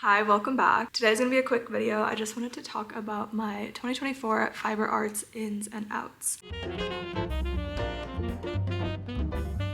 Hi, welcome back. Today's gonna be a quick video. I just wanted to talk about my 2024 fiber arts ins and outs.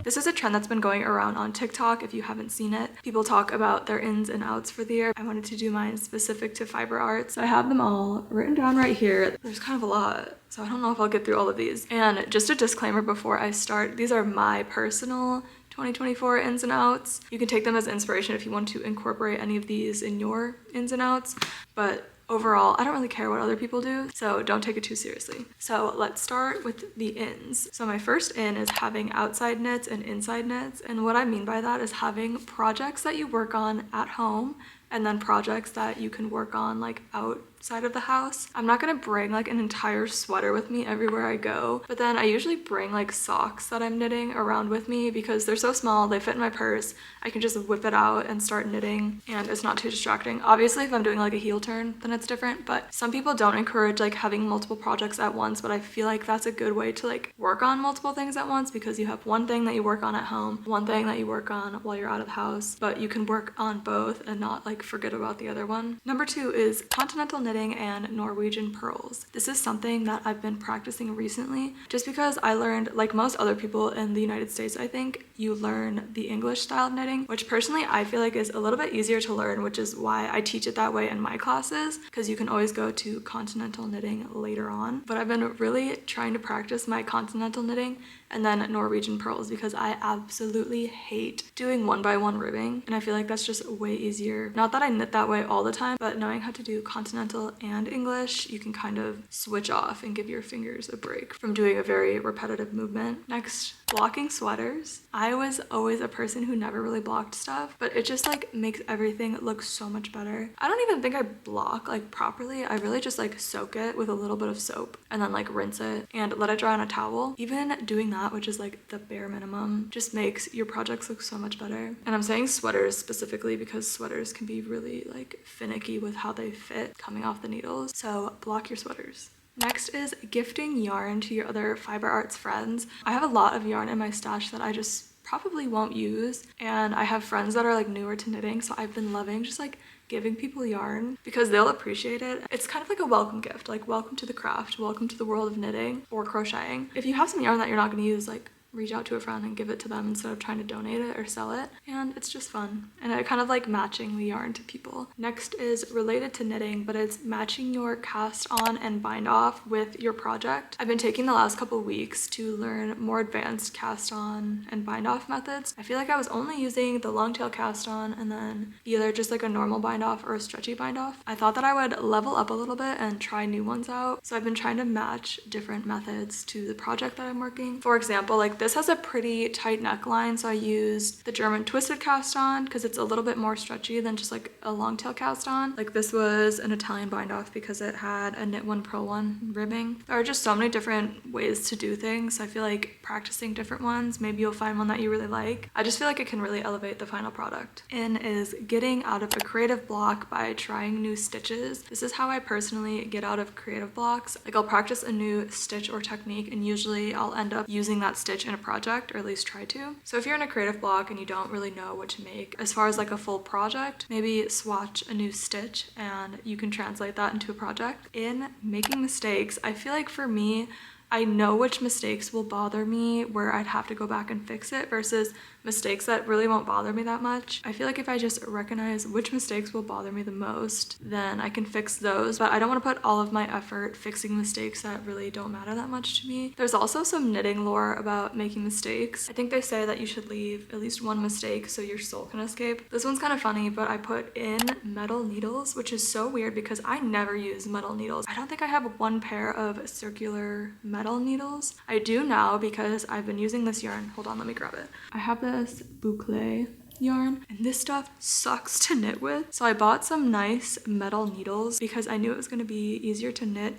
This is a trend that's been going around on TikTok if you haven't seen it. People talk about their ins and outs for the year. I wanted to do mine specific to fiber arts. I have them all written down right here. There's kind of a lot, so I don't know if I'll get through all of these. And just a disclaimer before I start, these are my personal 2024 ins and outs. You can take them as inspiration if you want to incorporate any of these in your ins and outs, but overall, I don't really care what other people do, so don't take it too seriously. So let's start with the ins. So my first in is having outside knits and inside knits, and what I mean by that is having projects that you work on at home and then projects that you can work on like outside of the house. I'm not gonna bring like an entire sweater with me everywhere I go, but then I usually bring like socks that I'm knitting around with me because they're so small, they fit in my purse. I can just whip it out and start knitting and it's not too distracting. Obviously, if I'm doing like a heel turn, then it's different, but some people don't encourage like having multiple projects at once, but I feel like that's a good way to like work on multiple things at once because you have one thing that you work on at home, one thing that you work on while you're out of the house, but you can work on both and not like forget about the other one. Number 2 is continental knitting and Norwegian purls. This is something that I've been practicing recently just because I learned, like most other people in the United States, I think, you learn the English style of knitting, which personally I feel like is a little bit easier to learn, which is why I teach it that way in my classes, because you can always go to continental knitting later on. But I've been really trying to practice my continental knitting and then Norwegian purls because I absolutely hate doing 1x1 ribbing, and I feel like that's just way easier. Not that I knit that way all the time, but knowing how to do continental and English, you can kind of switch off and give your fingers a break from doing a very repetitive movement. Next, blocking sweaters. I was always a person who never really blocked stuff, but it just like makes everything look so much better. I don't even think I block like properly. I really just like soak it with a little bit of soap and then like rinse it and let it dry on a towel. Even doing that, which is like the bare minimum, just makes your projects look so much better. And I'm saying sweaters specifically because sweaters can be really like finicky with how they fit coming off the needles. So block your sweaters. Next is gifting yarn to your other fiber arts friends. I have a lot of yarn in my stash that I just probably won't use, and I have friends that are like newer to knitting, so I've been loving just like giving people yarn because they'll appreciate it. It's kind of like a welcome gift, like welcome to the craft, welcome to the world of knitting or crocheting. If you have some yarn that you're not going to use, like reach out to a friend and give it to them instead of trying to donate it or sell it, and it's just fun. And I kind of like matching the yarn to people. Next is related to knitting, but it's matching your cast on and bind off with your project. I've been taking the last couple weeks to learn more advanced cast on and bind off methods. I feel like I was only using the long tail cast on and then either just like a normal bind off or a stretchy bind off. I thought that I would level up a little bit and try new ones out, so I've been trying to match different methods to the project that I'm working. For example, like this has a pretty tight neckline, so I used the German twisted cast on because it's a little bit more stretchy than just like a long tail cast on. Like this was an Italian bind off because it had a knit one purl one ribbing. There are just so many different ways to do things. I feel like practicing different ones, maybe you'll find one that you really like. I just feel like it can really elevate the final product. In is getting out of a creative block by trying new stitches. This is how I personally get out of creative blocks. Like I'll practice a new stitch or technique and usually I'll end up using that stitch in a project, or at least try to. So if you're in a creative block and you don't really know what to make as far as like a full project, maybe swatch a new stitch and you can translate that into a project. In making mistakes, I feel like for me, I know which mistakes will bother me where I'd have to go back and fix it versus mistakes that really won't bother me that much. I feel like if I just recognize which mistakes will bother me the most, then I can fix those, but I don't want to put all of my effort fixing mistakes that really don't matter that much to me. There's also some knitting lore about making mistakes. I think they say that you should leave at least one mistake so your soul can escape. This one's kind of funny, but I put in metal needles, which is so weird because I never use metal needles. I don't think I have one pair of circular metal needles. I do now because I've been using this yarn. Hold on, let me grab it. I have this boucle yarn and this stuff sucks to knit with, so I bought some nice metal needles because I knew it was going to be easier to knit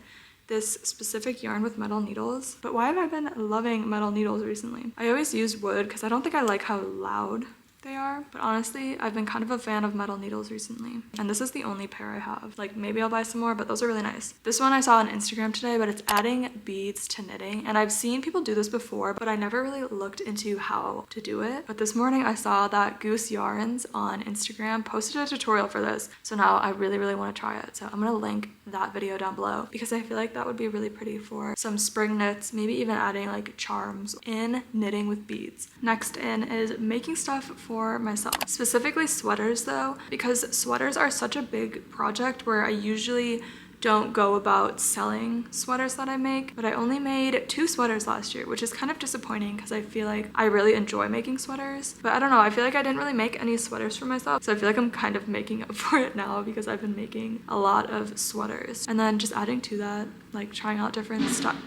this specific yarn with metal needles. But why have I been loving metal needles recently? I always use wood because I don't think I like how loud they are. But honestly, I've been kind of a fan of metal needles recently. And this is the only pair I have. Like maybe I'll buy some more, but those are really nice. This one I saw on Instagram today, but it's adding beads to knitting. And I've seen people do this before, but I never really looked into how to do it. But this morning I saw that Goose Yarns on Instagram posted a tutorial for this. So now I really, really want to try it. So I'm gonna link that video down below because I feel like that would be really pretty for some spring knits, maybe even adding like charms in knitting with beads. Next in is making stuff for myself, specifically sweaters though, because sweaters are such a big project where I usually don't go about selling sweaters that I make, but I only made 2 sweaters last year, which is kind of disappointing because I feel like I really enjoy making sweaters. But I don't know, I feel like I didn't really make any sweaters for myself, so I feel like I'm kind of making up for it now because I've been making a lot of sweaters. And then just adding to that, like trying out different stuff.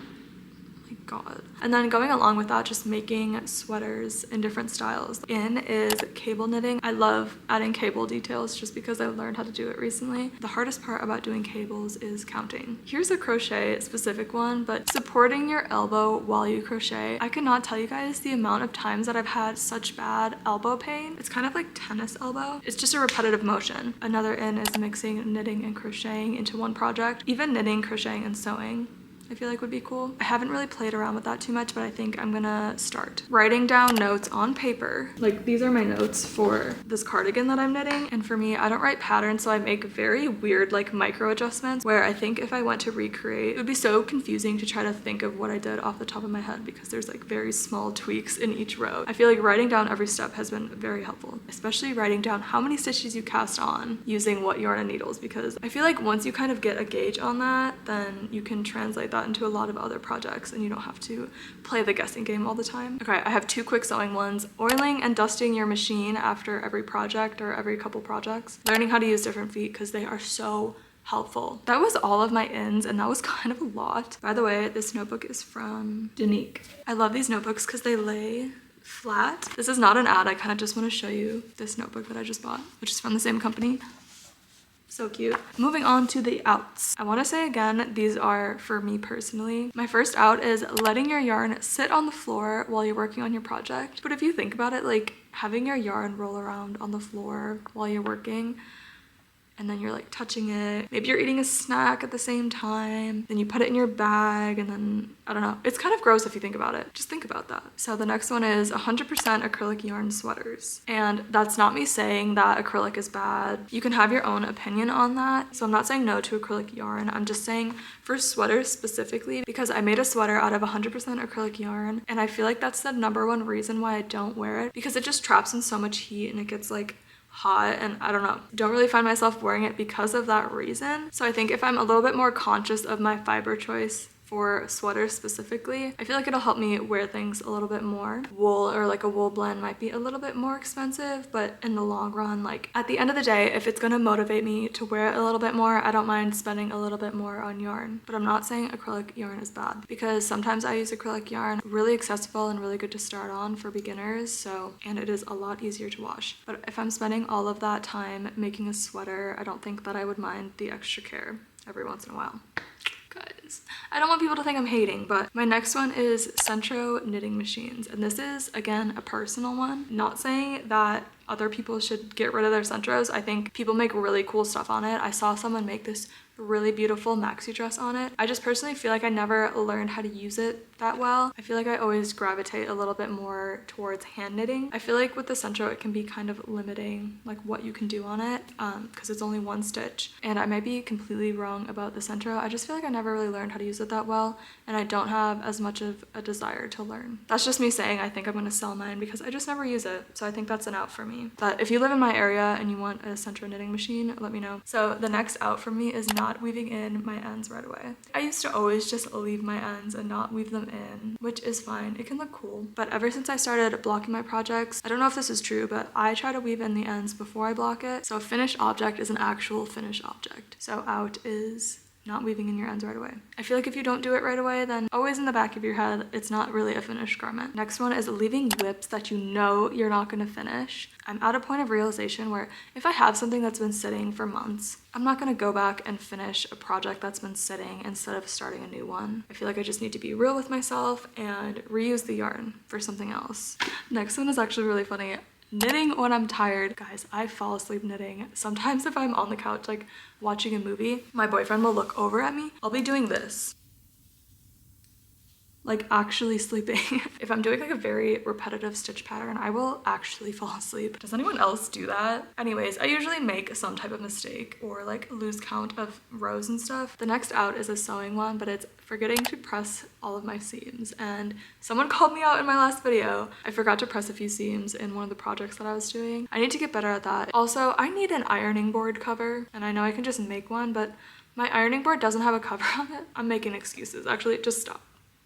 God. And then going along with that, just making sweaters in different styles. In is cable knitting. I love adding cable details just because I learned how to do it recently. The hardest part about doing cables is counting. Here's a crochet specific one, but supporting your elbow while you crochet. I cannot tell you guys the amount of times that I've had such bad elbow pain. It's kind of like tennis elbow. It's just a repetitive motion. Another in is mixing knitting and crocheting into one project. Even knitting, crocheting, and sewing I feel like would be cool. I haven't really played around with that too much, but I think I'm gonna start. Writing down notes on paper. Like these are my notes for this cardigan that I'm knitting. And for me, I don't write patterns, so I make very weird like micro adjustments where I think if I went to recreate, it would be so confusing to try to think of what I did off the top of my head because there's like very small tweaks in each row. I feel like writing down every step has been very helpful, especially writing down how many stitches you cast on using what yarn and needles, because I feel like once you kind of get a gauge on that, then you can translate that into a lot of other projects and you don't have to play the guessing game all the time. Okay, I have 2 quick sewing ones. Oiling and dusting your machine after every project or every couple projects. Learning how to use different feet because they are so helpful. That was all of my ins and that was kind of a lot. By the way, this notebook is from Danique. I love these notebooks because they lay flat. This is not an ad, I kind of just want to show you this notebook that I just bought, which is from the same company. So cute. Moving on to the outs. I want to say again, these are for me personally. My first out is letting your yarn sit on the floor while you're working on your project. But if you think about it, like having your yarn roll around on the floor while you're working, and then you're like touching it. Maybe you're eating a snack at the same time. Then you put it in your bag and then, I don't know. It's kind of gross if you think about it. Just think about that. So the next one is 100% acrylic yarn sweaters. And that's not me saying that acrylic is bad. You can have your own opinion on that. So I'm not saying no to acrylic yarn. I'm just saying for sweaters specifically, because I made a sweater out of 100% acrylic yarn. And I feel like that's the #1 reason why I don't wear it, because it just traps in so much heat and it gets like hot, and I don't know, don't really find myself wearing it because of that reason. So I think if I'm a little bit more conscious of my fiber choice for sweaters specifically, I feel like it'll help me wear things a little bit more. Wool or like a wool blend might be a little bit more expensive, but in the long run, like at the end of the day, if it's gonna motivate me to wear it a little bit more, I don't mind spending a little bit more on yarn. But I'm not saying acrylic yarn is bad, because sometimes I use acrylic yarn, really accessible and really good to start on for beginners, so, and it is a lot easier to wash. But if I'm spending all of that time making a sweater, I don't think that I would mind the extra care every once in a while. Guys, I don't want people to think I'm hating, but my next one is Centro knitting machines, and this is again a personal one. Not saying that other people should get rid of their Centros. I think people make really cool stuff on it. I saw someone make this really beautiful maxi dress on it. I just personally feel like I never learned how to use it that well. I feel like I always gravitate a little bit more towards hand knitting. I feel like with the Centro it can be kind of limiting like what you can do on it because it's only 1 stitch, and I might be completely wrong about the Centro. I just feel like I never really learned how to use it that well, and I don't have as much of a desire to learn. That's just me saying I think I'm gonna sell mine because I just never use it, so I think that's an out for me. But if you live in my area and you want a Centro knitting machine, let me know. So the next out for me is not weaving in my ends right away. I used to always just leave my ends and not weave them in, which is fine. It can look cool. But ever since I started blocking my projects, I don't know if this is true, but I try to weave in the ends before I block it. So a finished object is an actual finished object. So out is not weaving in your ends right away. I feel like if you don't do it right away, then always in the back of your head, it's not really a finished garment. Next one is leaving whips that you know you're not gonna finish. I'm at a point of realization where if I have something that's been sitting for months, I'm not gonna go back and finish a project that's been sitting instead of starting a new one. I feel like I just need to be real with myself and reuse the yarn for something else. Next one is actually really funny. Knitting when I'm tired. Guys, I fall asleep knitting. Sometimes if I'm on the couch like watching a movie, my boyfriend will look over at me. I'll be doing this. Like actually sleeping. If I'm doing like a very repetitive stitch pattern, I will actually fall asleep. Does anyone else do that? Anyways, I usually make some type of mistake or like lose count of rows and stuff. The next out is a sewing one, but it's forgetting to press all of my seams. And someone called me out in my last video. I forgot to press a few seams in one of the projects that I was doing. I need to get better at that. Also, I need an ironing board cover, and I know I can just make one, but my ironing board doesn't have a cover on it. I'm making excuses. Actually, just stop.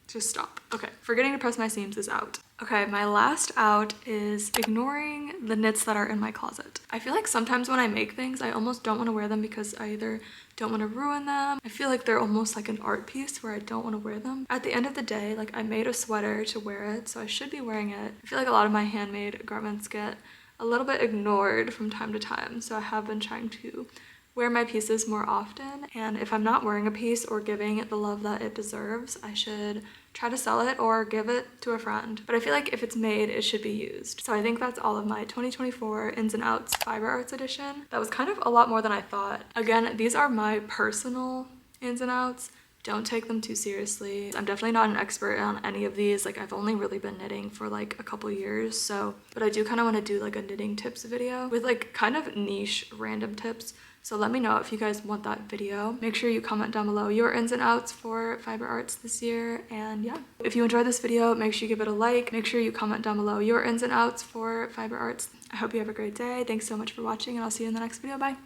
Just stop. Okay, forgetting to press my seams is out. Okay, my last out is ignoring the knits that are in my closet. I feel like sometimes when I make things, I almost don't want to wear them because I either don't want to ruin them. I feel like they're almost like an art piece where I don't want to wear them. At the end of the day, like I made a sweater to wear it, so I should be wearing it. I feel like a lot of my handmade garments get a little bit ignored from time to time, so I have been trying to wear my pieces more often, and if I'm not wearing a piece or giving it the love that it deserves, I should try to sell it or give it to a friend. But I feel like if it's made, it should be used. So I think that's all of my 2024 Ins and Outs Fiber Arts edition. That was kind of a lot more than I thought. Again, these are my personal ins and outs. Don't take them too seriously. I'm definitely not an expert on any of these. Like I've only really been knitting for like a couple years, so, but I do kind of want to do like a knitting tips video with like kind of niche random tips. So let me know if you guys want that video. Make sure you comment down below your ins and outs for fiber arts this year. And yeah, if you enjoyed this video, make sure you give it a like. Make sure you comment down below your ins and outs for fiber arts. I hope you have a great day. Thanks so much for watching, and I'll see you in the next video. Bye.